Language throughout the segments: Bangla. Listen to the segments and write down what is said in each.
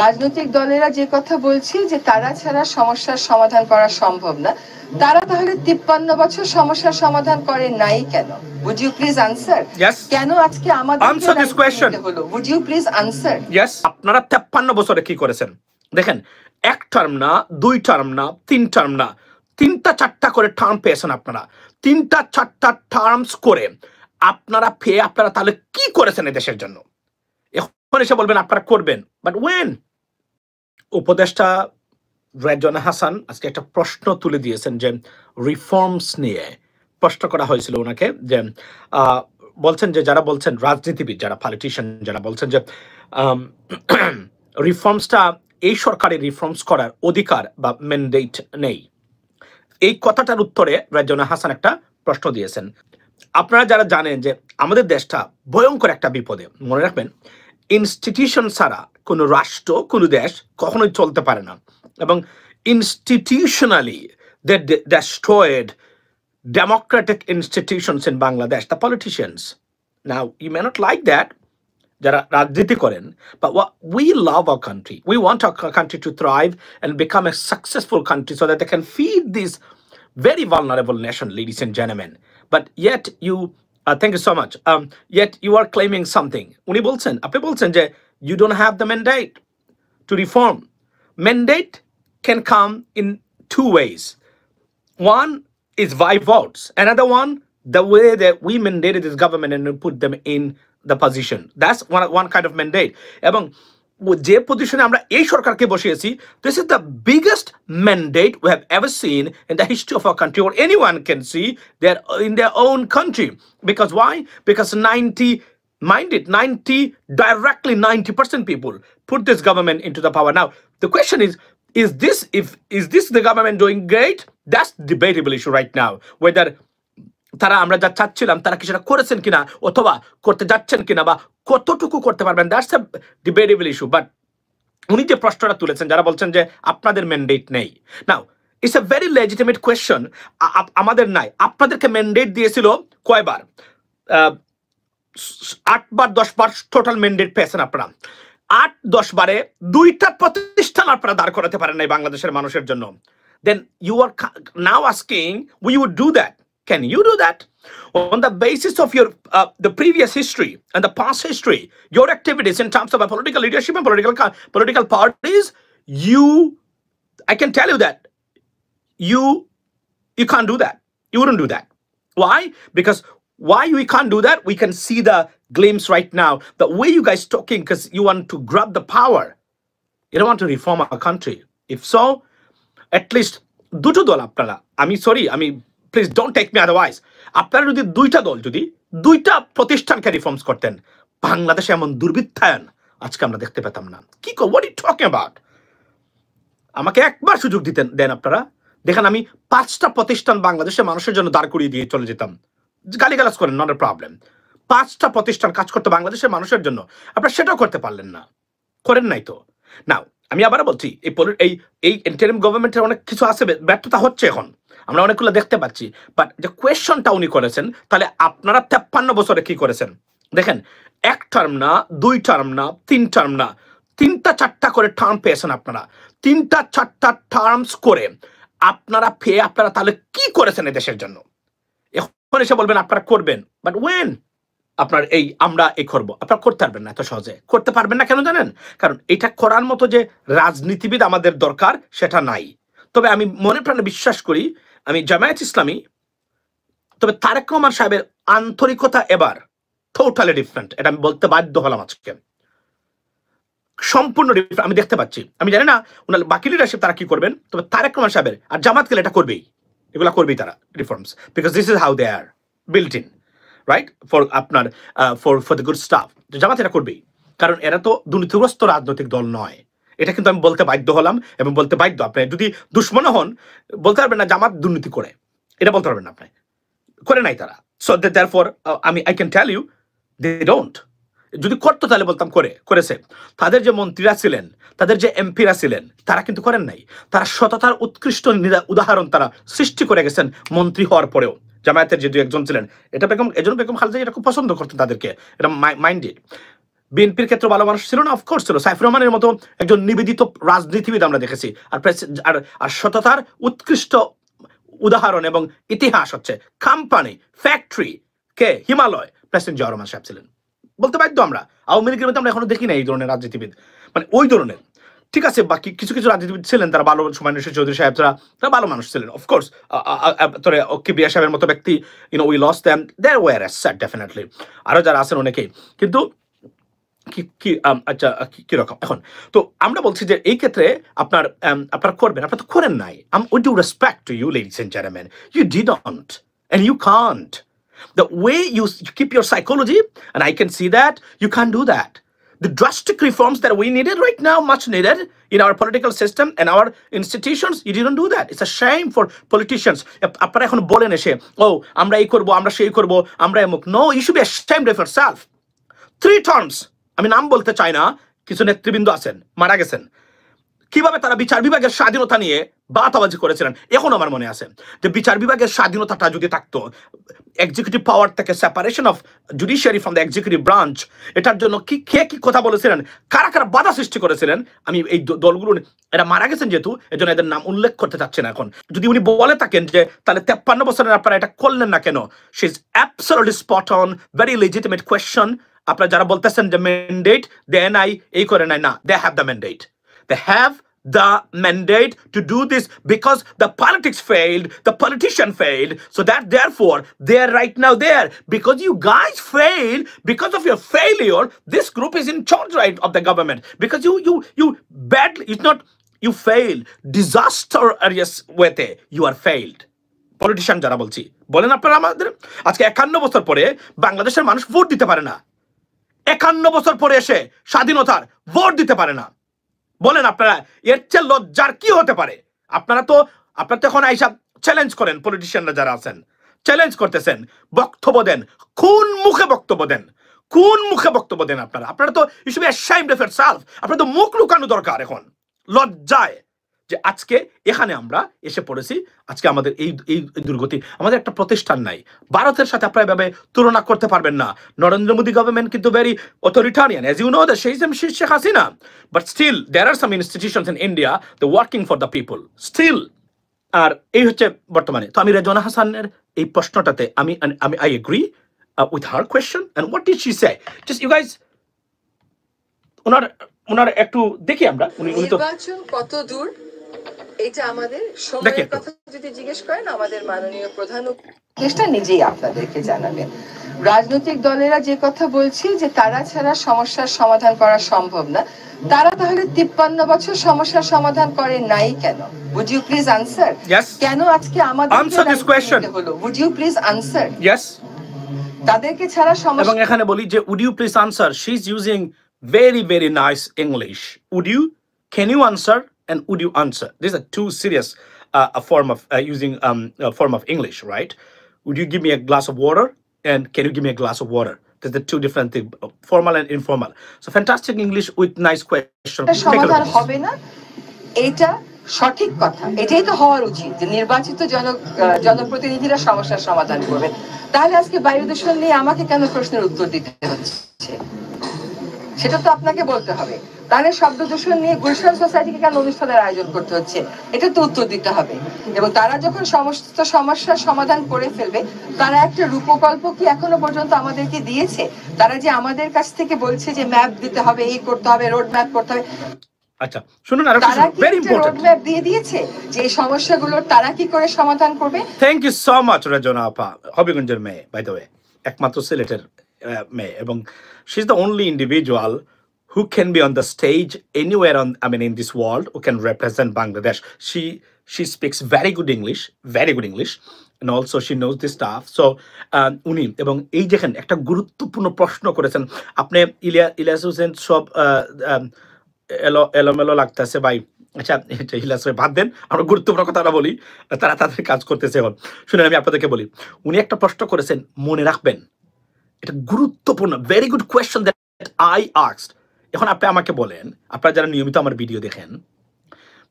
রাজনৈতিক দলেরা যে কথা বলছে যে তারা ছাড়া সমস্যার সমাধান করা সম্ভব না, তারা তাহলে 53 বছর সমস্যার সমাধান করে নাই কেন? Would you please answer? Yes. কেন আজকে আমাদের Answer this question. Would you please answer? Yes. আপনারা 53 বছরে কি করেছেন? দেখেন, এক টার্ম না, দুই টার্ম না, তিন টার্ম না, তিনটা চারটা করে টার্ম পেয়েছেন আপনারা। তিনটা চারটা টার্মস করে আপনারা তাহলে কি করেছেন এই দেশের জন্য? এখন এসে বলবেন আপনারা করবেন, বাট ওয়েন? উপদেষ্টা রেজওয়ানা হাসান আজকে একটা প্রশ্ন তুলে দিয়েছেন যে রিফর্মস নিয়ে প্রশ্ন করা হয়েছিল ওনাকে, যে বলছেন যে যারা বলছেন রাজনীতিবিদ, যারা পলিটিশিয়ান, যারা বলছেন যে রিফর্মসটা এই সরকারের রিফর্মস করার অধিকার বা ম্যান্ডেট নেই, এই কথাটার উত্তরে রেজওয়ানা হাসান একটা প্রশ্ন দিয়েছেন। আপনারা যারা জানেন যে আমাদের দেশটা ভয়ঙ্কর একটা বিপদে, মনে রাখবেন ইনস্টিটিউশন ছাড়া কোনো রাষ্ট্র, কোনো দেশ কখনোই চলতে পারে না, এবং institutionally they destroyed democratic institutions in Bangladesh, the politicians. Now you may not like that, যারা রাজনীতি করেন, but we love our country. We want our country to thrive and become a successful country so that they can feed this very vulnerable nation, ladies and gentlemen. But yet you thank you so much. Yet you are claiming something. উনি বলছেন, আপনি বলছেন যে you don't have the mandate to reform. Mandate can come in two ways. One is by votes. Another one, the way that we mandated this government and put them in the position. That's one kind of mandate. এবং যে পজিশনে আমরা এই সরকারকে বসিয়েছি, this is the biggest mandate we have ever seen in the history of our country, or anyone can see that in their own country. Because why? Because 90% people put this government into the power. Now the question is this the government doing great? That's debatable issue right now, whether তারা আমরা যা চাচ্ছিলাম তারা কি সেটা করেছেন কিনা, অথবা করতে যাচ্ছেন কিনা, বা কতটুকু করতে পারবেন, that's a debatable issue. But উনি যে প্রশ্নটা তুলেছেন, যারা বলছেন যে আপনাদের ম্যান্ডেট নেই, now it's a very legitimate question. আমাদের নাই, আপনাদেরকে ম্যান্ডেট দিয়েছিল কয়বার? 8 বার 10 বার টোটাল ম্যান্ডেট পেয়েছেন আপনারা। 8-10 বারে 2টা প্রতিষ্ঠান আপনারা দাঁড় করাতে পারেন নাই বাংলাদেশের মানুষের জন্য। Then you are now asking we would do that. Can you do that? On the basis of your the previous history and the past history, your activities in terms of a political leadership and political parties, I can tell you that you can't do that. You wouldn't do that. Why? Because why we can't do that? We can see the glimpse right now. The way you guys talking, because you want to grab the power. You don't want to reform our country. If so, at least দুটো দল আপনারা, please don't take me otherwise, আপনারা যদি দুইটা প্রতিষ্ঠানকে রিফর্মস করতেন, বাংলাদেশে এমন দুর্বৃত্তায়ন আজকে আমরা দেখতে পেতাম না। কি হোয়াট ইউ টকিং অ্যাবাউট? আমাকে একবার সুযোগ দেন আপনারা, দেখেন আমি 5টা প্রতিষ্ঠান বাংলাদেশের মানুষের জন্য দাঁড় করিয়ে দিয়ে চলে যেতাম। গালিগালাজ করেন, নট এ প্রবলেম। 5টা প্রতিষ্ঠান কাজ করতে বাংলাদেশের মানুষের জন্য, আপনারা সেটাও করতে পারলেন না, করেন নাই তো। নাও আমি আবার বলছি, এই ইন্টারিম গভর্নমেন্টের অনেক কিছু আছে, ব্যর্থতা হচ্ছে, এখন আমরা অনেকগুলো দেখতে পাচ্ছি। বাট যে কোয়েশ্চনটা উনি করেছেন, তাহলে আপনারা 53 বছরে কি করেছেন? দেখেন, এক টার্ম না, দুই টার্ম না, তিন টার্ম না, তিনটা চারটা করে টার্ম পেয়েছেন আপনারা। তিনটা চারটা টার্মস করে আপনারা তাহলে কি করেছেন এই দেশের জন্য? এখন এসে বলবেন আপনারা করবেন, বাট ওয়েন? আপনার আমরা করবো, আপনারা করতে পারবেন না, এত সহজে করতে পারবেন না। কেন জানেন? কারণ এটা করার মতো যে রাজনীতিবিদ আমাদের দরকার সেটা নাই। তবে আমি মনে প্রাণে বিশ্বাস করি, আমি জামায়াত ইসলামী, তবে তারেক রহমান সাহেবের আন্তরিকতা এবার টোটালি ডিফারেন্ট, এটা আমি বলতে বাধ্য হলাম আজকে, সম্পূর্ণ ডিফারেন্ট আমি দেখতে পাচ্ছি। আমি জানি না ওনার বাকি লিডারশিপ তারা কি করবেন, তবে তারেক রহমান সাহেবের আর জামাত গেলে এটা করবেই, এগুলা করবেই তারা reforms, because this is how they are built in, right, for আপনার for the good stuff. Jamaat এটা করবেই, কারণ এরা তো দুর্নীতিগ্রস্ত রাজনৈতিক দল নয়। এটা কিন্তু আমি বলতে বাধ্য হলাম, এবং বলতে বাধ্য। আপনি যদি দুশ্মন হন, বলতে পারবেন না জামাত দুর্নীতি করে, এটা বলতে পারবেন না, আপনি করে নাই তারা। So therefore I can tell you they don't. যদি করতো তাহলে বলতাম করেছে। তাদের যে মন্ত্রীরা ছিলেন, তাদের যে এমপিরা ছিলেন, তারা কিন্তু করেন নাই। তারা সততার উৎকৃষ্ট উদাহরণ তারা সৃষ্টি করে গেছেন মন্ত্রী হওয়ার পরেও। জামায়াতের যে 2-1 জন ছিলেন, এজন্য বেগম খালেদা এটা খুব পছন্দ করতেন তাদেরকে, এটা মাইন্ডেড। বিএনপির ক্ষেত্রে ভালো মানুষ ছিল না, অফকোর্স ছিল। সাইফুর রহমানের মতো একজন নিবেদিত রাজনীতিবিদ আমরা দেখেছি। আর সততার উৎকৃষ্ট উদাহরণ এবং ইতিহাস হচ্ছে কোম্পানি, ফ্যাক্টরি, কে হিমালয়, প্রেসিডেন্ট জিয়াউর রহমান সাহেব ছিলেন। বলতে বাধ্য আমরা। আওয়ামী লীগের মধ্যে আমরা এখনো দেখি না এই ধরনের রাজনীতিবিদ, মানে ওই ধরনের। ঠিক আছে, বাকি কিছু কিছু রাজনীতিবিদ ছিলেন তারা ভালো, সুমাইন রশিদ চৌধুরী সাহেব তারা ভালো মানুষ ছিলেন, অফকোর্স। তোরে কিবরিয়া সাহেবের মতো ব্যক্তি, we lost them, there were asset definitely, আরো যারা আছেন অনেকেই। কিন্তু আচ্ছা, কিরকম এখন? তো আমরা বলছি যে এই ক্ষেত্রে আপনারা করবেন, আপনারা তো করেন নাই। With due respect to you ladies and gentleman, you didn't and you can't. The way you keep your psychology, and I can see that, you can't do that. The drastic reforms that we needed right now, much needed in our political system and our institutions, you didn't do that. It's a shame for politicians. আপনারা এখন বলেন এসে, ও আমরা এই করবো, আমরা সেই করবো, আমরা এমুক। No, you should be ashamed of yourself. 3 terms, আমি নাম বলতে চাই না, কিছু নেতৃবৃন্দ আছেন, মারা গেছেন, কিভাবে তারা বিচার বিভাগের স্বাধীনতা নিয়ে বাতাবাজি করেছিলেন। এখন আমার মনে আছে যে বিচার বিভাগের স্বাধীনতাটা যদি থাকতো, এক্সিকিউটিভ পাওয়ার থেকে separation of judiciary from the executive branch, এটার জন্য কি কথা বলেছিলেন, কারা কারা বাধা সৃষ্টি করেছিলেন। আমি এই দলগুলো, এরা মারা গেছেন যেহেতু, এজন্য এদের নাম উল্লেখ করতে চাচ্ছি না এখন। যদি উনি বলে থাকেন যে তাহলে 53 বছরের আপনারা এটা করলেন না কেন, she is absolutely spot on, very legitimate question. আপনারা যারা বলতেছেন যে ম্যান্ডেট দেয় নাই, এই করে নাই, না, they have the mandate. They have the mandate to do this because the politics failed, the politician failed, so that therefore they are right now there. Because you guys failed, because of your failure, this group is in charge right of the government. Because you badly, it's not you failed, disastrous way you are failed. Politician যারা বলছি, বলেন আপনারা আমাদের আজকে 51 বছর পরে বাংলাদেশের মানুষ ভোট দিতে পারে না। 51 বছর পরে এসে স্বাধীনতার ভোট দিতে পারে না। বলেন আপনারা এর চেয়ে লজ্জার কি হতে পারে? আপনারা তো এখন আইসা চ্যালেঞ্জ করেন, পলিটিশিয়ানরা যারা আছেন চ্যালেঞ্জ করতেছেন, বক্তব্য দেন, কোন মুখে বক্তব্য দেন, কোন মুখে বক্তব্য দেন? আপনারা তো you should be ashamed of yourself. আপনারা তো মুখ লুকানো দরকার এখন লজ্জায়, যে আজকে এখানে আমরা এসে পড়েছি। আজকে আমাদের এই দুর্গতি, আমাদের একটা প্রতিষ্ঠান নাই। ভারতের সাথে আপনারা এভাবে তুলনা করতে পারবেন না। নরেন্দ্র মোদী গভর্নমেন্ট কিন্তু very authoritarian, as you know that, Sheikh Hasina, but still there are some institutions in India the working for the people still. আর এই হচ্ছে বর্তমানে। তো আমি রেজওয়ানা হাসানের এই প্রশ্নটাতে আমি I agree with her question. And what did she say? Just you guys, ওনার একটু দেখি আমরা, উনি তো নির্বাচন কত দূর এটা আমাদের সময়ের কথা যদি জিজ্ঞেস করেন, আমাদের মাননীয় প্রধান উপদেষ্টা নিজেই আপনাদেরকে জানাবেন। রাজনৈতিক দলেরা যে কথা বলছে যে তারা ছাড়া সমস্যার সমাধান করা সম্ভব না, তারা তাহলে 53 বছর সমস্যার সমাধান করে নাই কেন? Would you please answer? Yes. কেন আজকে আমাদের Answer this question. Would you please answer? Yes. তাদেরকে ছাড়া সমস্যা। এবং এখানে বলি যে would you please answer, she is using very very nice English. Would you, can you answer, and would you answer? These are two serious form of using a form of English, right? Would you give me a glass of water, and can you give me a glass of water? There's the two different things, formal and informal. So fantastic English with nice question. সমাধান হবে না, এটা সঠিক কথা। এটাই তো হওয়ার উচিত যে নির্বাচিত জনপ্রতিনিধিরা সমস্যার সমাধান করবেন। তাহলে আজকে বায়ু দূষণ নিয়ে আমাকে কেন প্রশ্নের উত্তর দিতে হচ্ছে, সেটা তো আপনাকে বলতে হবে। তাহলে শব্দ দূষণ নিয়ে গুলশান সোসাইটিকে কেন অনুষ্ঠানের আয়োজন করতে হচ্ছে, এটা তো উত্তর দিতে হবে। এবং তারা যখন সমস্ত সমস্যার সমাধান করে ফেলবে, তারা একটা রূপকল্প কি এখনো পর্যন্ত আমাদেরকে দিয়েছে? তারা যে আমাদের কাছ থেকে বলছে যে ম্যাপ দিতে হবে, এই করতে হবে, রোড ম্যাপ করতে হবে, আচ্ছা শুনুন, আর একটা ভেরি ইম্পর্টেন্ট রোড ম্যাপ দিয়ে দিয়েছে যে এই সমস্যাগুলো তারা কি করে সমাধান করবে? Thank you so much Rezwana আপা, হবিগঞ্জের মেয়ে, বাই দ্য ওয়ে, একমাত্র সিলেটের মেয়ে, এবং she is the only individual who can be on the stage anywhere in this world who can represent Bangladesh. She speaks very good English, and also she knows this stuff. So উনি এবং এই যেখানে একটা গুরুত্বপূর্ণ প্রশ্ন করেছেন আপনি, ইলিয়াস হোসেন, সব এলোমেলো লাগতেছে ভাই। আচ্ছা ইলিয়াস ভাই বাদ দেন, আমরা গুরুত্বপূর্ণ কথাটা বলি, তারা তাদের কাজ করতেছে এখন। শুনেন আমি আপনাদেরকে বলি, উনি একটা প্রশ্ন করেছেন, মনে রাখবেন, এটা গুরুত্বপূর্ণ, very good question that I asked. এখন আপনি আমাকে বলেন, আপনারা যারা নিয়মিত আমার ভিডিও দেখেন,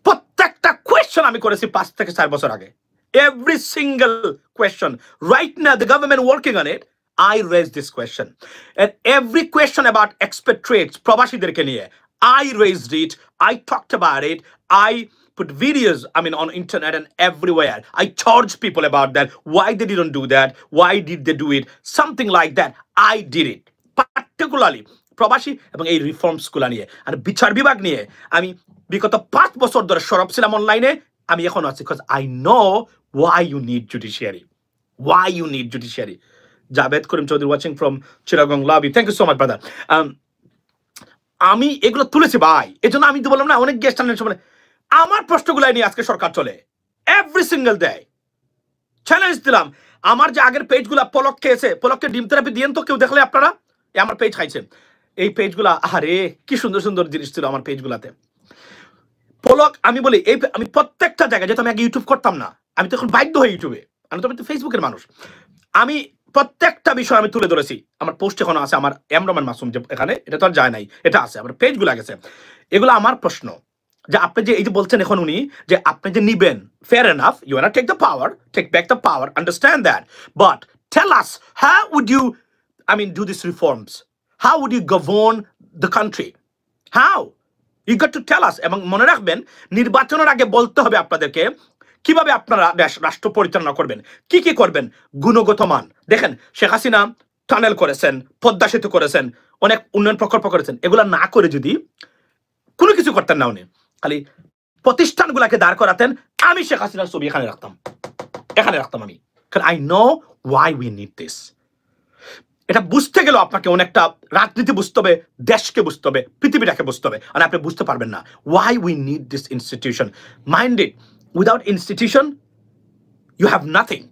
প্রত্যেকটা কোয়েশ্চন আমি করেছি 5 থেকে 4 বছর আগে। Every single question, right now the government working on it, I raised this question. And every question about expatriates, প্রবাসীদেরকে নিয়ে, I raised it, I talked about it, I put videos, on internet and everywhere. I charged people about that. Why they didn't do that? Why did they do it? Something like that. I did it. Particularly, প্রবাসী এবং এই রিফর্মস গুলা নিয়ে আর বিচার বিভাগ নিয়ে আমি বিগত 5 বছর ধরে সরব ছিলাম অনলাইনে, আমি এখন আছি, because I know why you need judiciary. Why you need judiciary. Javed Karim Chaudhary watching from Chittagong lobby. Thank you so much, brother. আমি এগুলো তুলেছি ভাই, এজন্য আমি তো বললাম না অনেক গেস্ট আনার সময় আমার প্রশ্নগুলো নিয়ে আজকে সরকার চলে এভরি সিঙ্গেল ডে। চ্যালেঞ্জ দিলাম, আমার যে আগের পেজগুলা পলক খেয়েছে, পলককে ডিম থেরাপি দিয়েন তো কেউ দেখলে আপনারা, আমার পেজ খাইছে এই পেজগুলা, আরে কি সুন্দর সুন্দর জিনিস ছিল আমার পেজগুলাতে। পলক আমি বলি এই আমি প্রত্যেকটা জায়গায়, যেহেতু আমি আগে ইউটিউব করতাম না, আমি তো এখন বাধ্য হই ইউটিউবে, আমি তো ফেসবুকের মানুষ, আমি প্রত্যেকটা বিষয় আমি তুলে ধরেছি। আমার পোস্ট এখন আছে, আমার এম রহমান মাসুম যে এখানে, এটা তো আর যায় নাই, এটা আছে আমার পেজগুলো গেছে। এগুলো আমার প্রশ্ন যে আপনি যে এই যে বলছেন এখন উনি যে আপনি যে নিবেন, fair enough, you want to take the power, take back the power, understand that, but tell us how would you do this reforms, how would you govern the country, how you got to tell us. এবং মনে রাখবেন, নির্বাচনের আগে বলতে হবে আপনাদেরকে কিভাবে আপনারা রাষ্ট্র পরিচালনা করবেন, কি কি করবেন, গুণগত মান। দেখেন শেখ হাসিনা টানেল করেছেন, পদ্মা সেতু করেছেন, অনেক উন্নয়ন প্রকল্প করেছেন, এগুলা না করে যদি কোনো কিছু করতেন না উনি, খালি প্রতিষ্ঠানগুলাকে দাঁড় করাতেন, আমি শেখ হাসিনার ছবি এখানে রাখতাম আমি, কারণ I know why we need this. এটা বুঝতে গেলে আপনাকে অনেকটা রাজনীতি বুঝতে হবে, দেশকে বুঝতে হবে, পৃথিবীটাকে বুঝতে হবে, আর আপনি বুঝতে পারবেন না why we need this institution. Mind it, without institution you have nothing.